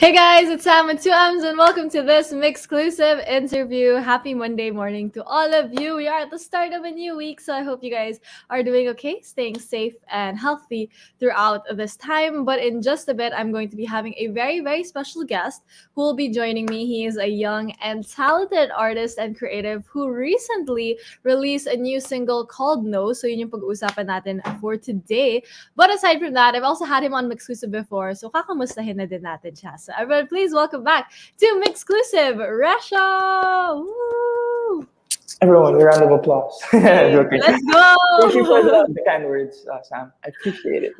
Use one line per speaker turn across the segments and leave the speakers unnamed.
Hey guys, it's Sam with 2M's and welcome to this MYXclusive interview. Happy Monday morning to all of you. We are at the start of a new week, so I hope you guys are doing okay, staying safe and healthy throughout this time. But in just a bit, I'm going to be having a very, very special guest who will be joining me. He is a young and talented artist and creative who recently released a new single called No. So yun yung pag-uusapan natin for today. But aside from that, I've also had him on MYXclusive before, so kakamustahin na din natin siya. So everyone, please welcome back to MYXclusive, Recio! Woo!
Everyone, a round of applause.
Let's go!
Thank you for the kind words, Sam. I appreciate it.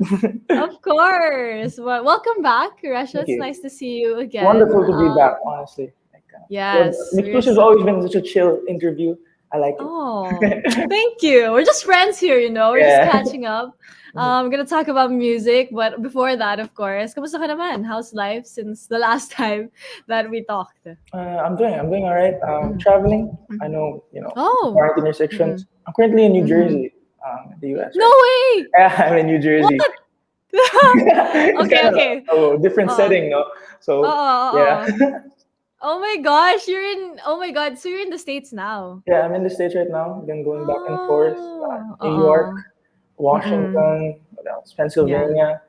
Of course. Well, welcome back, Recio. It's
you.
nice to see you again.
Wonderful to be back, honestly.
Yes.
MYXclusive has always been such a chill interview. I like it.
Oh, thank you. We're just friends here, you know. We're just catching up. I'm gonna talk about music, but before that, of course, kamusta ka naman? How's life since the last time that we talked?
I'm doing all right. Traveling. I know, quarantine restrictions. I'm currently in New Jersey, in the US.
No way!
Yeah, I'm in New Jersey.
Okay.
Different setting, no? So yeah.
Oh my gosh, so you're in the States now.
Yeah, I'm in the States right now. I've been going back and forth. New York, Washington, what else? Pennsylvania.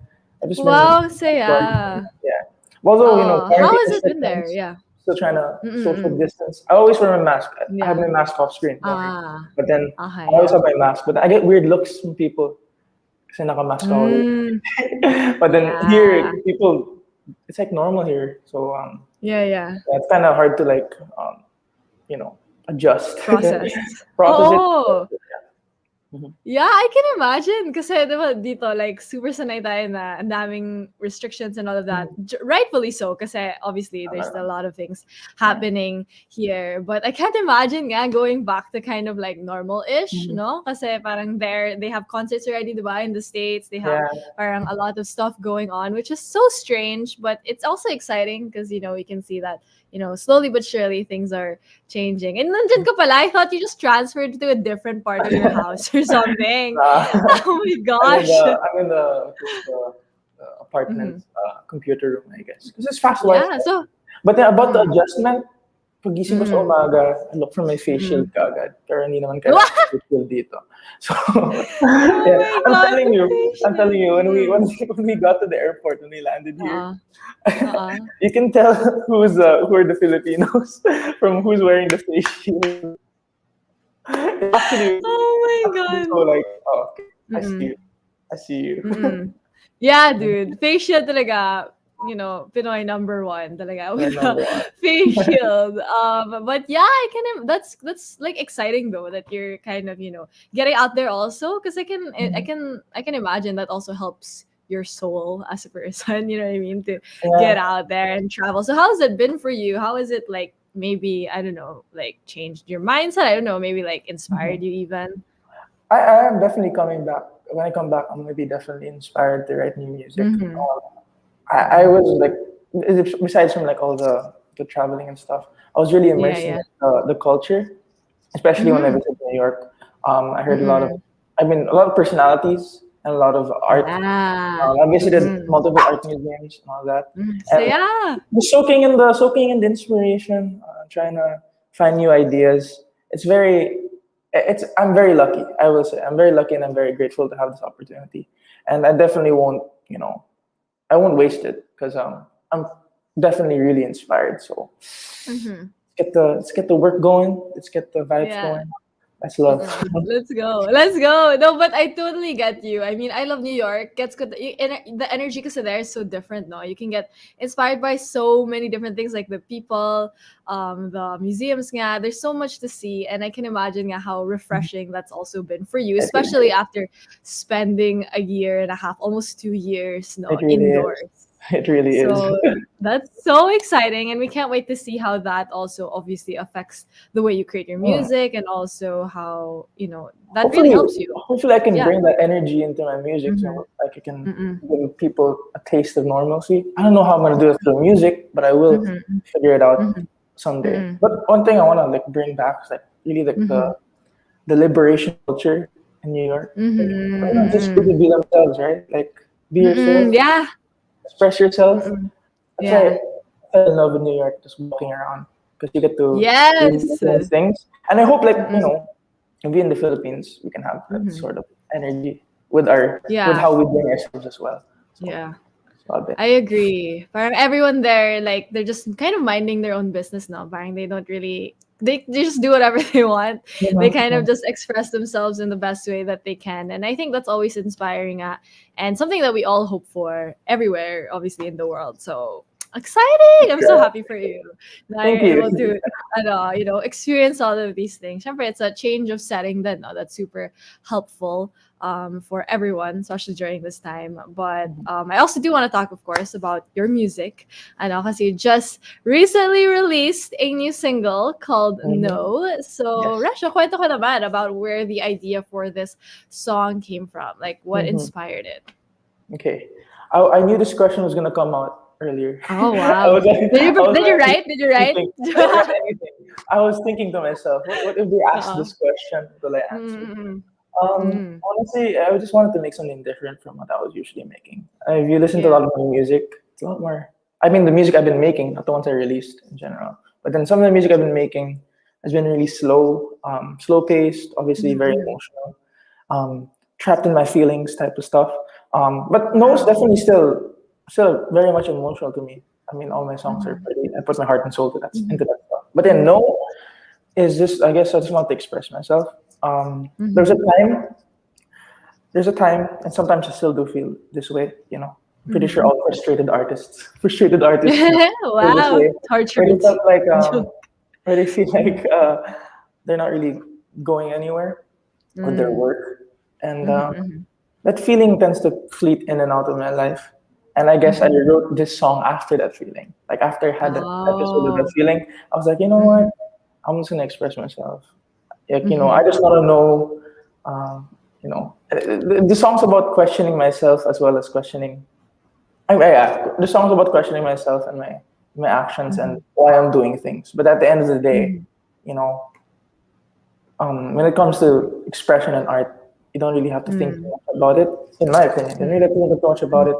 I've just
been yeah.
Although,
how has it been there? Yeah.
Still trying to social distance. I always wear my mask. I have my mask off screen. But then I always have my mask. But I get weird looks from people kasi naka-mask ako. But then here, people, it's like normal here. So it's kind of hard to adjust.
Process it. Yeah, I can imagine kasi diba dito like super sanay tayo na ang daming restrictions and all of that. Rightfully so kasi obviously there's a lot of things happening here. But I can't imagine going back to kind of like normal-ish, no? Kasi parang they have concerts already diba in the States. They have parang a lot of stuff going on, which is so strange, but it's also exciting because we can see that slowly but surely things are changing. And nandyan ka pala, I thought you just transferred to a different part of your house or something. Oh my gosh.
I'm in the apartment computer room, I guess. Because it's fast life.
Yeah,
but then about the adjustment, pagising ko sa umaga, I look for my face shield kagad. Pero hindi naman kaya face shield dito. So, I'm telling you, when we got to the airport, when we landed here, you can tell who are the Filipinos from who's wearing the face shield. Actually,
oh my God.
So like, I see you.
Yeah, dude. Face shield talaga. Pinoy number one talaga with a face shield. But yeah, that's like exciting though that you're kind of getting out there also because I can imagine that also helps your soul as a person. You know what I mean, to get out there and travel. So how has it been for you? How is it like? Maybe I don't know, like changed your mindset. I don't know, maybe like inspired you even.
I am definitely coming back. When I come back, I'm gonna be definitely inspired to write new music. I was like, besides from like all the traveling and stuff, I was really immersed in the culture, especially when I visited New York. I heard a lot of personalities and a lot of art. I visited multiple art museums and all that. Just soaking in the inspiration, trying to find new ideas. I'm very lucky. I will say I'm very lucky and I'm very grateful to have this opportunity. And I definitely won't, I won't waste it because I'm definitely really inspired. So
Mm-hmm.
let's get the work going. Let's get the vibes
Yeah.
going. That's love.
Let's go. Let's go. No, but I totally get you. I mean, I love New York. Gets good. The energy because there is so different. No, you can get inspired by so many different things, like the people, the museums. Yeah, there's so much to see, and I can imagine how refreshing that's also been for you,
It really,
especially after spending a year and a half, almost 2 years, no,
it really is.
indoors.
It really is.
So that's so exciting, and we can't wait to see how that also obviously affects the way you create your
Mm.
music, and also how that really
Hopefully,
helps you.
hopefully I can
Yeah.
bring that energy into my music,
Mm-hmm.
so like I can
Mm-mm.
give people a taste of normalcy. I don't know how I'm gonna do it through music, but I will
Mm-hmm.
figure it out
Mm-hmm.
someday.
Mm-hmm.
But one thing I want to like bring back is like really like
Mm-hmm.
the liberation culture in New York. Like, everyone just free
Mm-hmm.
to be themselves, right? Like be yourself,
Mm-mm. Yeah.
express yourself.
Mm-mm.
That's why
Yeah.
I fell in love with New York, just walking around because you get to
Yes.
experience things. And I hope, like
Mm-mm.
if we in the Philippines, we can have that
Mm-hmm.
sort of energy with
Yeah.
how we bring ourselves as well. So
Yeah.
it's a bit.
I agree. Parang everyone there, like, they're just kind of minding their own business now. Parang they don't really, they just do whatever they want. They kind of
Mhm.
just express themselves in the best way that they can. And I think that's always inspiring, and something that we all hope for everywhere, obviously, in the world. So exciting! I'm so
Yeah.
happy for you that
Thank
you're
you.
able to, experience all of these things. Siyempre, it's a change of setting then, no? That's super helpful for everyone, especially during this time. But I also do want to talk, of course, about your music. I know because you just recently released a new single called
Mhm.
No. So,
Yes.
Rasha, kwento ko naman about where the idea for this song came from. Like, what
Mhm.
inspired it?
Okay. I knew this question was gonna come out earlier.
Oh,
I
wow.
was
Did you, did you
already
write? Did you write?
thinking. I didn't write anything. I was thinking to myself, what if they ask
Uh-uh.
this question? Will I answer?
Mm-mm. Mm.
Honestly, I just wanted to make something different from what I was usually making. If you listen to a
Yeah.
lot of my music, it's a lot more. I mean, the music I've been making, not the ones I released in general, but then some of the music I've been making has been really slow, slow paced, obviously very
Mm-hmm.
emotional, trapped in my feelings type of stuff. But no, it's
Wow.
definitely still very much emotional to me. I mean, all my songs are
Mm-hmm.
pretty. I put my heart and soul to that
Mm-hmm.
into that stuff. But then no is just I guess I just want to express myself. There's a
Mm-hmm.
time and sometimes I still do feel this way. I'm pretty sure
Mm-hmm.
all frustrated artists feel this
Wow.
way. Where they
Tortured.
felt like,
Joke.
where they feel like they're not really going anywhere with their
Mm.
work, and
Mhm,
that feeling tends to fleet in and out of my life. And I guess I
mhm.
wrote this song after that feeling. Like after I had that episode of that
Oh.
feeling, I was like, you know what?
Mhm,
I'm just gonna express myself. Like, I
mhm.
just want to know. The song's about questioning myself as well as questioning. Yeah, the song's about questioning myself and my actions and
Mhm,
why I'm doing things. But at the end of the day,
mhm,
you know, when it comes to expression and art, you don't really have to think too
mm,
much about it. In my opinion, you don't really
mm,
have to think too much about
mm,
it.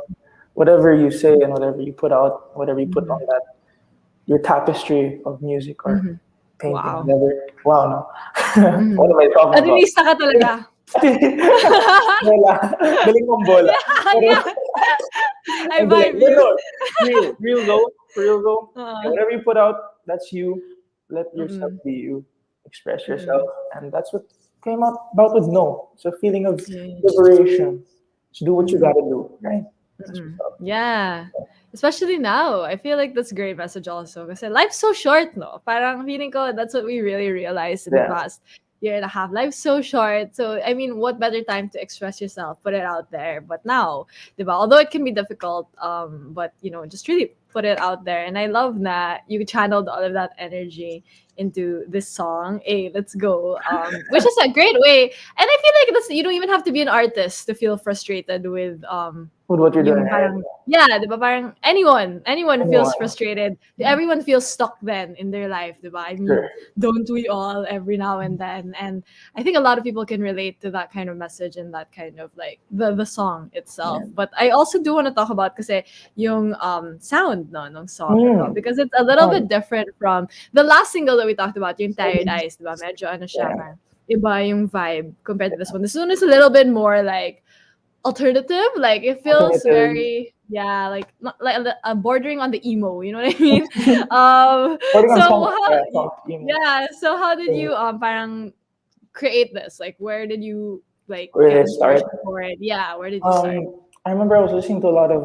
Whatever you say and whatever you put out, whatever you put on
mhm,
that your tapestry of music or
mhm.
painting,
Wow.
whatever. Wow, no. What
Mhm.
am I talking about?
Artista ka talaga.
Bola. Galing mong bola.
Yeah,
Pero,
yeah. I
ang galing.
vibe
But
you.
no, real though. For real though.
Oo.
Whatever you put out, that's you. Let yourself
Mm,
be you. Express yourself.
mm.
And that's what came out about with No. It's a feeling of
Yes.
liberation. Just do what you
Mhm.
gotta do, right? That's what's
Mm.
up.
Yeah. Especially now. I feel like that's a great message also. Kasi life's so short, no? Parang feeling ko that's what we really realized in the
Yeah.
past year and a half. Life's so short. So, I mean, what better time to express yourself, put it out there. But now, diba? Although it can be difficult, but, just really put it out there. And I love that you channeled all of that energy into this song. Hey, let's go. Which is a great way. And I feel like you don't even have to be an artist to feel frustrated with
With what you're doing,
yung
right?
parang, yeah, di ba? Parang anyone feels
Anyone.
frustrated. Everyone feels stuck then in their life, di ba? I mean,
Sure.
don't we all every now and then? And I think a lot of people can relate to that kind of message and that kind of like the song itself.
Yeah.
But I also do want to talk about kasi yung sound no ng song as well,
Mm.
because it's a little bit different from the last single that we talked about, yung Tired Eyes, di ba? Medyo ano siya,
Yeah.
parang iba yung vibe compared to this one. This one is a little bit more like alternative. Like it feels
Alternative.
very like not like bordering on the emo. You know what I mean?
Putting on
So
songs,
how?
yeah, songs, emo.
Yeah. So how did
Mm.
you parang create this? Like where did you like
Where
get
did it start?
inspiration for it? Yeah. Where did you start?
I remember I was listening to a lot of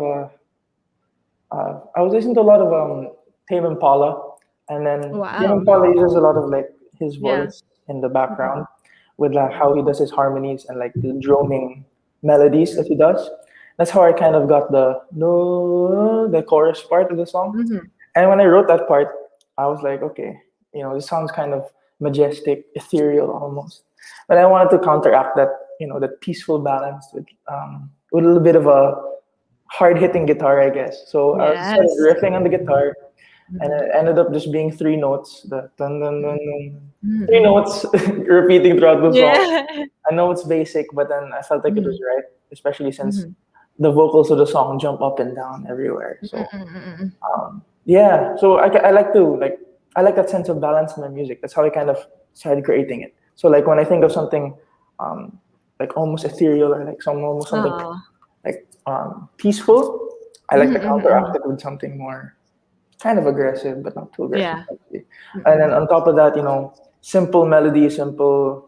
Tame Impala, and then Tame
Wow.
Impala uses a lot of like his
Yeah.
voice in the background with how he does his harmonies and like the droning melodies that he does. That's how I kind of got the no the chorus part of the song.
Mm-hmm.
And when I wrote that part, I was like, okay, this sounds kind of majestic, ethereal almost. But I wanted to counteract that, that peaceful balance with a little bit of a hard hitting guitar, I guess. So I started
Yes.
riffing on the guitar, and
Mm-hmm.
it ended up just being three notes, the dun dun dun dun, three
Mm-hmm.
notes repeating throughout the song.
Yeah.
I know it's basic, but then I felt like it was
Mm-hmm.
right, especially since
Mm-hmm.
the vocals of the song jump up and down everywhere. So
Mm-mm-mm-mm.
yeah, so I like to I like that sense of balance in my music. That's how I kind of started creating it. So like when I think of something like almost ethereal or like almost something
Oh.
like peaceful, I like to counteract
Mm-hmm.
it with something more kind of aggressive, but not too aggressive.
Yeah.
Actually. And then
Mm-mm.
on top of that, simple melody, simple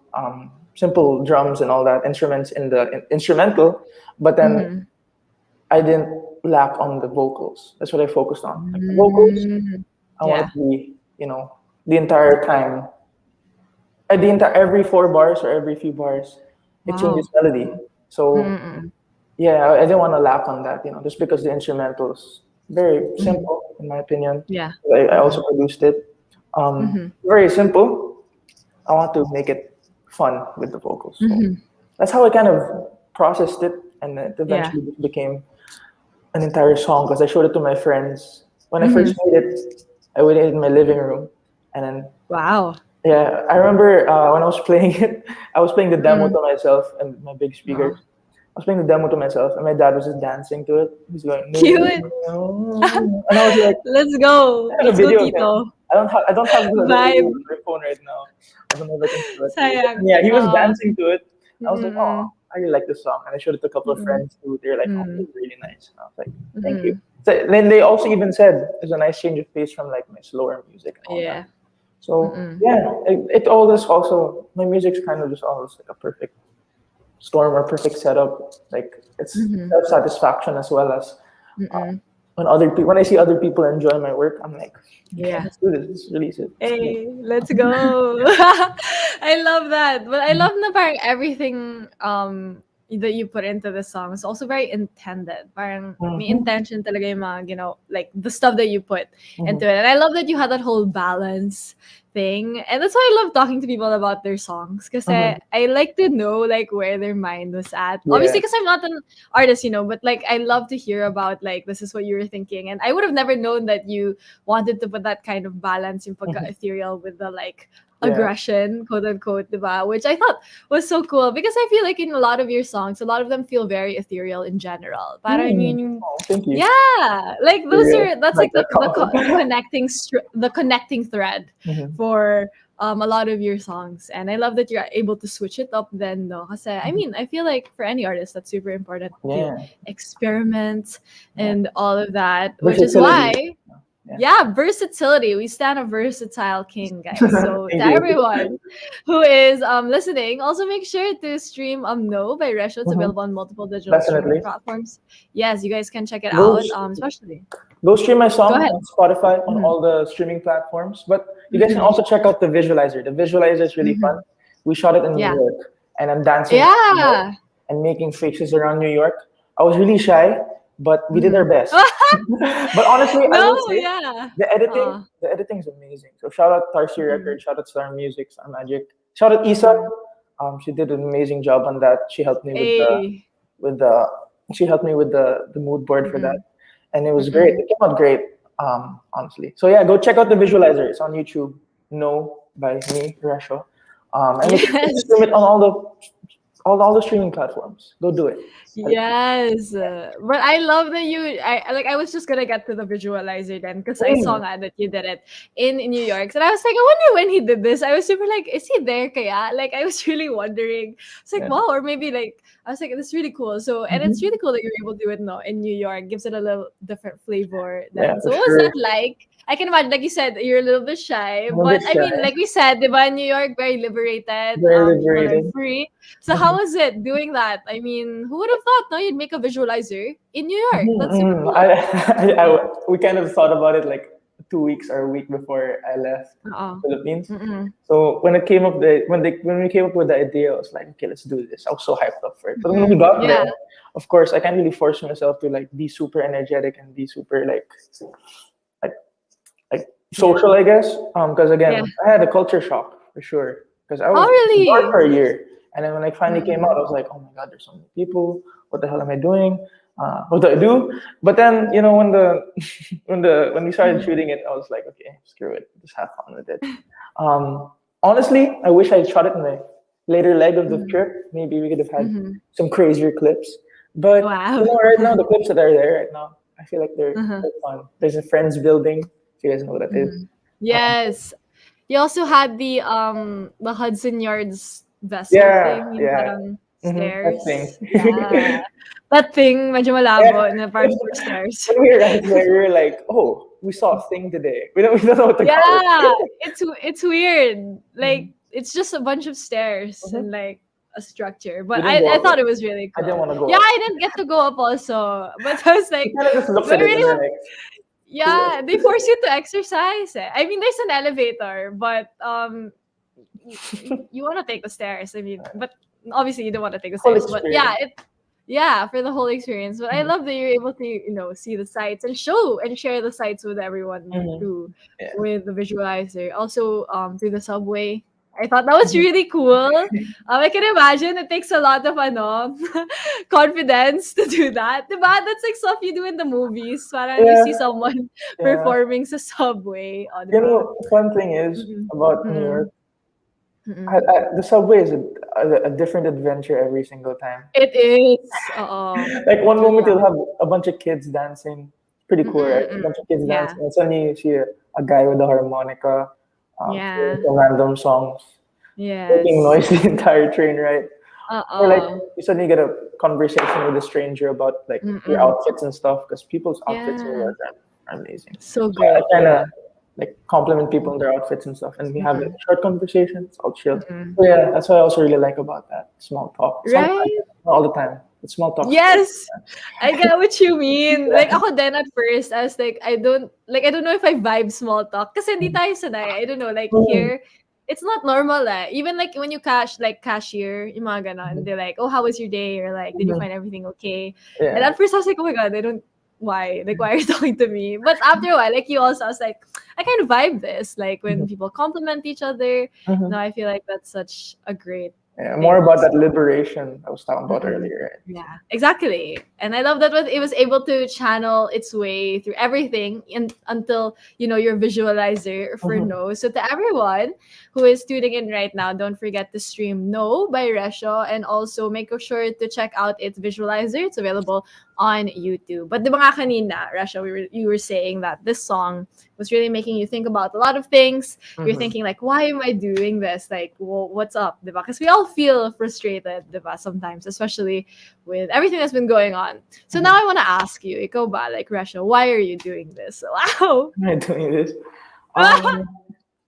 drums and all that instruments in the instrumental, but then
Mm-hmm.
I didn't lack on the vocals. That's what I focused on. Like the vocals,
Mm.
I want it
Yeah.
to be, the entire time, every 4 bars or every few bars, it changes
Wow.
melody. So
Mm-mm.
yeah, I didn't want to lack on that, just because the instrumental's very
Mm-hmm.
simple, in my opinion.
Yeah.
I also
Mm-mm.
produced it.
Mm-hmm.
Very simple. I want to make it fun with the vocals. So
Mm-hmm.
that's how I kind of processed it, and it
Yeah.
eventually just became an entire song because I showed it to my friends. When I
Mm-hmm.
first made it, I waited in my living room, and then
Wow.
yeah, I remember when I was playing it, I was playing the demo
Mm.
to myself and my big speakers.
Oh.
I was playing the demo to myself, and my dad was just dancing to it. He's going, no,
Cute.
no, and I was like,
Let's go.
I have a
Let's go,
video of him.
Tito.
I don't have the video
Vibe.
on my phone right now. I don't know if I can show it to you. But
Sayang.
yeah, he was
Oh.
dancing to it. I was like, oh,
Mm-mm.
I really like this song, and I showed it to a couple of
Mm-mm.
friends too. They're like, oh,
Mm.
this is really nice. And I was like, thank you.
Mm-mm.
So then they also even said it's a nice change of pace from like my slower music and all that.
Yeah.
So
Mm-mm.
yeah, it always also my music's kind of just always like a perfect storm or perfect setup. Like it's
Mm-hmm.
self satisfaction as well as
Mm-mm.
when I see other people enjoy my work, I'm like, okay,
Yeah.
let's do this. Let's release it.
Hey, let's go. I love that. But I love na parang everything that you put into the song is also very intended. Parang may
Mm-hmm.
intention talaga yung mga, like the stuff that you put into
Mm-hmm.
it. And I love that you had that whole balance thing. And that's why I love talking to people about their songs. Kasi
Mm-hmm.
I like to know like where their mind was at.
Yeah.
Obviously, because I'm not an artist, but like I love to hear about like this is what you were thinking. And I would have never known that you wanted to put that kind of balance yung pagka-ethereal with the like
Yeah.
aggression, quote unquote, diba? Which I thought was so cool because I feel like in a lot of your songs, a lot of them feel very ethereal in general. Parang yun
Oh, thank you.
yeah, like that's like
that
the connecting thread
Mhm.
for a lot of your songs, and I love that you're able to switch it up. Then, no, kasi I mean, I feel like for any artist, that's super important to
Yeah.
experiment
Yeah.
and all of that, which is
Versatility.
why.
Yeah.
Yeah, versatility. We stand a versatile king, guys. So
Thank
to
you.
everyone who is listening, also make sure to stream No by Recio. It's
Mhm.
available on multiple digital
Definitely.
streaming platforms. Yes, you guys can check it
Go
out.
s-
Especially.
Go stream my song
Go ahead.
on Spotify on
Mhm.
all the streaming platforms. But you guys can
Mhm.
also check out the visualizer. The visualizer is really
Mhm.
fun. We shot it in
Yeah.
New York, and I'm dancing around New York
Yeah.
and making faces around New York. I was really shy, but we did our best. But honestly, I
No,
will say
yeah.
the editing is amazing. So shout out Tarsi Records, shout out Star Music, Star Magic, shout out Isa. She did an amazing job on that. She helped me
Hey.
with the she helped me with the mood board for that, and it was
Mm-mm.
great. It came out great, honestly. So yeah, go check out the visualizer. It's on YouTube. No by me, Recio. And you can
Yes.
stream it on all the all the streaming platforms. Go do it.
Yes, but I love that I was just gonna get to the visualizer then because I saw that you did it in New York, and I was like, I wonder when he did this. I was super like, is he there? Kaya like I was really wondering. It's like wow, or maybe like I was like, this is really cool. So and it's really cool that you're able to do it now in New York. Gives it a little different flavor. Then so what was that like? I can imagine, like you said, you're a little bit shy, but I mean, like we said, diba, New York, very liberated. People are free. So how was it doing that? I mean, who would have thought? No, you'd make a visualizer in New York. That's super cool.
We kind of thought about it like 2 weeks or a week before I left Philippines. So when it came up, when we came up with the idea, I was like, okay, let's do this. I was so hyped up for it. But when we got there, of course, I can't really force myself to like be super energetic and be super like social, I guess. Because again, I had a culture shock for sure. Because I was gone for a year. And then when I finally came out, I was like, oh my God, there's so many people. What the hell am I doing? What do I do? But then, you know, when we started shooting it, I was like, okay, screw it. Just have fun with it. Honestly, I wish I shot it in the later leg of the trip. Maybe we could have had some crazier clips. But you know, right now, the clips that are there right now, I feel like they're fun. There's a Friends building. If you guys know what that is.
Yes. You also had the Hudson Yards vessel thing, yung parang stairs.
That thing.
Yeah. That thing, medyo malabo na parang stairs.
When we were right there, we were like, oh, we saw a thing today. We don't know what to call
it. It's weird. Like it's just a bunch of stairs and like a structure. But I thought it was really cool.
I didn't want to go up.
I didn't get to go up also. But I was like, yeah, they force you to exercise. I mean, there's an elevator, but you want to take the stairs. I mean, but obviously you don't want to take the stairs. But yeah, for the whole experience. But I love that you're able to, you know, see the sights and show and share the sights with everyone too, with the visualizer. Also, through the subway. I thought that was really cool. I can imagine it takes a lot of confidence to do that. Diba? That's like stuff you do in the movies. Parang you see someone performing sa subway.
You know, fun thing is about New York, the subway is a different adventure every single time.
It is.
Like one moment you'll have a bunch of kids dancing. Pretty cool, right? A bunch of kids dancing. And suddenly you see a guy with a harmonica. Random songs, making noise the entire train, right? Or like you suddenly get a conversation with a stranger about like your outfits and stuff, because people's outfits are amazing.
So great.
I kind of like compliment people on their outfits and stuff, and we have like short conversations. I'll chill. So yeah, that's what I also really like about that small talk. Sometimes,
right?
not all the time. It's small talk.
Yes, I get what you mean. Like ako then at first, I was like, I don't know if I vibe small talk. Kasi hindi tayo sanay. I don't know, like here, it's not normal Even like when you cashier, yung mga ganon, they're like, oh, how was your day? Or like, did you find everything okay? And at first I was like, oh my God, why are you talking to me? But after a while, like you also, I was like, I kind of vibe this. Like when people compliment each other, no, I feel like that's such a great
more about that liberation I was talking about earlier. Right?
Yeah, exactly. And I love that it was able to channel its way through everything until, you know, your visualizer for No. So to everyone who is tuning in right now, don't forget to stream No by Recio, and also make sure to check out its visualizer. It's available on YouTube. But di ba nga kanina, Recio, you were saying that this song was really making you think about a lot of things. You're thinking like, why am I doing this? Like, well, what's up? Diba? Because we all feel frustrated, diba, sometimes, especially with everything that's been going on. So now I want to ask you, ikaw ba, like, Recio, why are you doing this? Wow.
Why am I doing this? I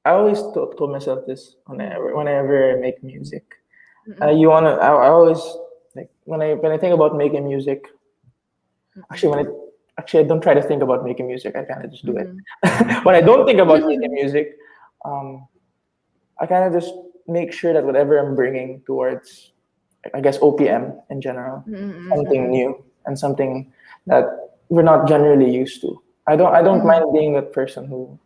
always told myself this whenever I make music. I always, like, when I think about making music, actually I don't try to think about making music. I kind of just do it. When I don't think about making music, I kind of just make sure that whatever I'm bringing towards, I guess, OPM in general, something new and something that we're not generally used to. I don't mind being that person who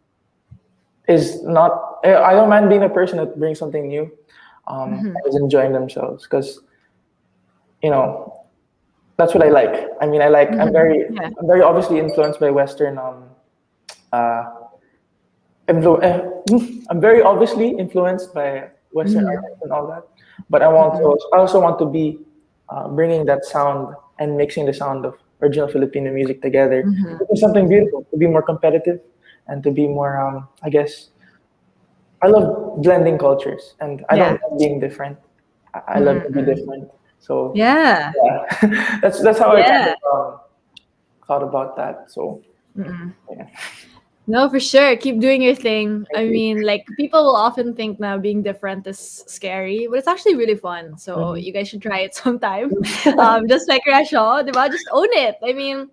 is not. I don't mind being a person that brings something new, is enjoying themselves, because, you know, that's what I like. I mean, I'm very obviously influenced by Western. I'm very obviously influenced by Western artists and all that. But I also want to be bringing that sound and mixing the sound of original Filipino music together. To do something beautiful, to be more competitive, and to be more, I guess, I love blending cultures, and I don't like being different. I love to be different. So
Yeah.
that's how I kind
Yeah.
of thought about that. So yeah.
No, for sure. Keep doing your thing.
Thank
I
you.
mean, like people will often think now being different is scary, but it's actually really fun. So
Mhm.
you guys should try it sometime. Just like Rasho, diba? Just own it. I mean,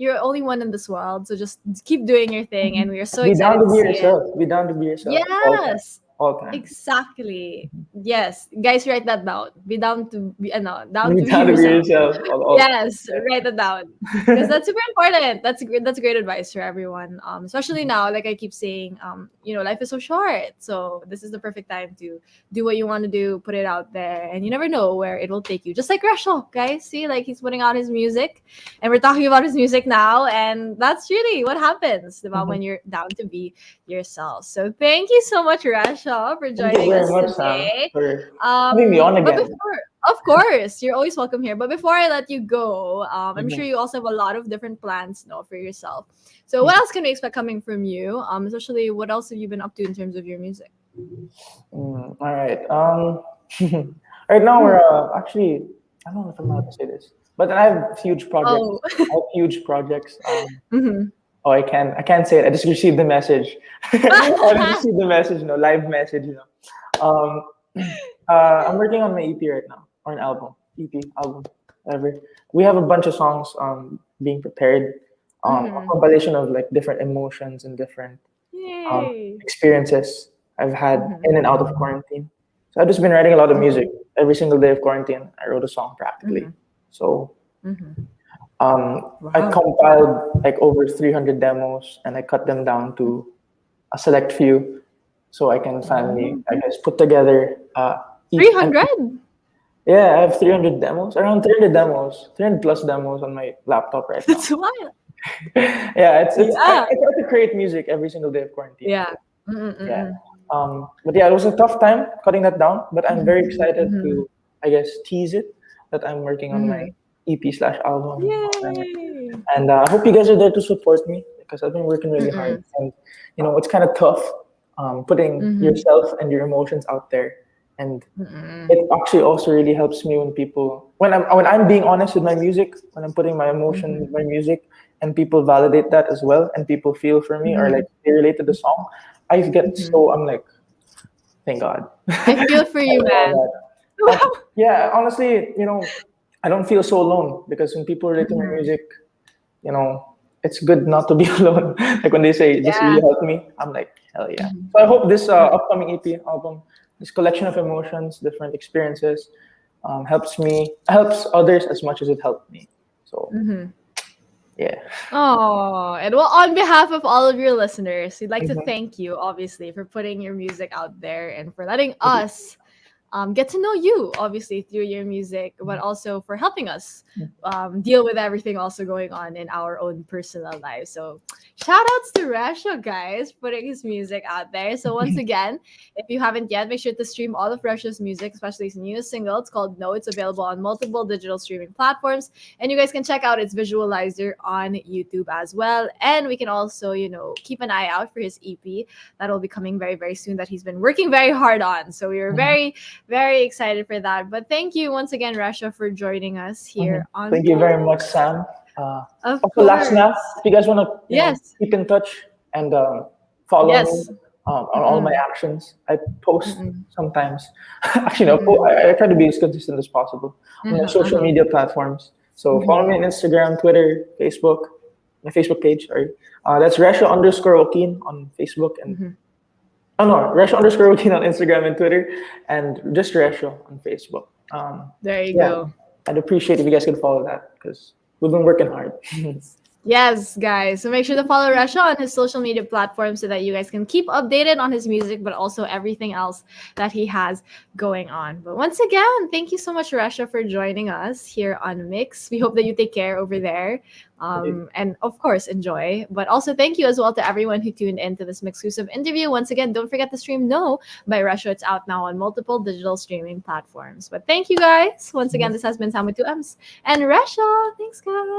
you're only one in this world, so just keep doing your thing, and we are so
Be down
excited
to
to
be
see it.
yourself. Be down to be yourself all time.
Yes,
All time.
exactly. Yes, guys, write that down. Be down to be, no, down
Be
to be
down to be
yourself.
yourself all
Yes, write it down because that's super important. That's great advice for everyone. Especially now, like I keep saying, life is so short. So this is the perfect time to do what you want to do, put it out there, and you never know where it will take you. Just like Rachel, guys, see, like he's putting out his music, and we're talking about his music now, and that's really what happens about
time.
when you're down to be yourself. So thank you so much, Rachel, for
Thank you
joining
very
us
much, Sam,
today.
for having me on
But
again.
before, of course, you're always welcome here. But before I let you go, I'm sure
Mhm.
you also have a lot of different plans, for yourself. So what else can we expect coming from you? Especially what else have you been up to in terms of your music?
All right. Right now we're actually, I don't know if I'm allowed to say this, but I have huge projects.
Oh,
I have huge projects.
Mhm.
Oh, I can't say it. I just received the message. I just received the message, live message. I'm working on my EP right now, or an album, EP, album, whatever. We have a bunch of songs being prepared, a
Mhm.
compilation of like different emotions and different
Yay.
experiences I've had
Mhm.
in and out of quarantine. So I've just been writing a lot of music every single day of quarantine. I wrote a song practically.
Mhm.
So
Mhm.
I
Wow.
compiled like over 300 demos and I cut them down to a select few so I can finally,
Wow.
I guess, put together each. And
300.
yeah, I have 300 demos, around 300 demos, 300 plus demos on my laptop right now.
That's wild.
Yeah,
Yeah.
I try to create music every single day of quarantine.
Yeah.
So, yeah.
Mm-mm-mm.
But yeah, it was a tough time cutting that down, but I'm very
Mhm.
excited
Mhm.
to, I guess, tease it that I'm working on my
Mhm.
EP slash album.
Yay.
And I hope you guys are there to support me because I've been working really hard.
Mm-mm.
And, it's kind of tough putting
Mhm.
yourself and your emotions out there. And
Mm-mm.
it actually also really helps me when I'm being honest with my music, when I'm putting my emotion with
Mhm.
my music, and people validate that as well, and people feel for me or like
Mhm.
they relate to the song.
Mhm.
I'm like, thank God.
I feel for
I
you,
love all
man.
that. Yeah, honestly, I don't feel so alone because when people relate to my
Mhm.
music, you know, it's good not to be alone. Like when they say, "This
Yeah.
really helped me," I'm like, hell yeah.
Mhm.
So I hope this upcoming EP album, this collection of emotions, different experiences, helps others as much as it helped me. So
Mhm.
yeah.
Oh, and well, on behalf of all of your listeners, we'd like to
Mhm.
thank you, obviously, for putting your music out there and for letting us get to know you, obviously, through your music, but also for helping us deal with everything also going on in our own personal lives. So, shout outs to Rasha, guys, putting his music out there. So, once again, if you haven't yet, make sure to stream all of Rasha's music, especially his newest single. It's called No. It's available on multiple digital streaming platforms. And you guys can check out its visualizer on YouTube as well. And we can also, keep an eye out for his EP that will be coming very, very soon that he's been working very hard on. So, we are very very excited for that. But thank you once again, Rasha, for joining us here on
Thank you very much,
Pulse.
Sam.
Of
Also, last now,
course.
if you guys want to,
Yes.
keep in touch and follow me
Yes.
on all my
Mm-mm.
actions, I post
Mm-mm.
sometimes. Actually, no,
Mm-mm.
I try to be as consistent as possible on my
Uh-huh,
social
uh-huh.
media platforms. So follow
Mm-hmm.
me on Instagram, Twitter, Facebook, my Facebook page. Sorry, that's Resha_Joaquin on Facebook and
Mm-hmm.
oh no, Resha_Joaquin on Instagram and Twitter, and just Resha on Facebook.
There you
Yeah,
go.
I'd appreciate if you guys could follow that because we've been working hard.
Yes, guys. So make sure to follow Recio on his social media platforms so that you guys can keep updated on his music, but also everything else that he has going on. But once again, thank you so much, Recio, for joining us here on Mix. We hope that you take care over there. And of course, enjoy. But also, thank you as well to everyone who tuned into this MYXclusive interview. Once again, don't forget to stream No by Recio. It's out now on multiple digital streaming platforms. But thank you, guys. Once again, this has been Sam with 2 M's and Recio. Thanks, guys.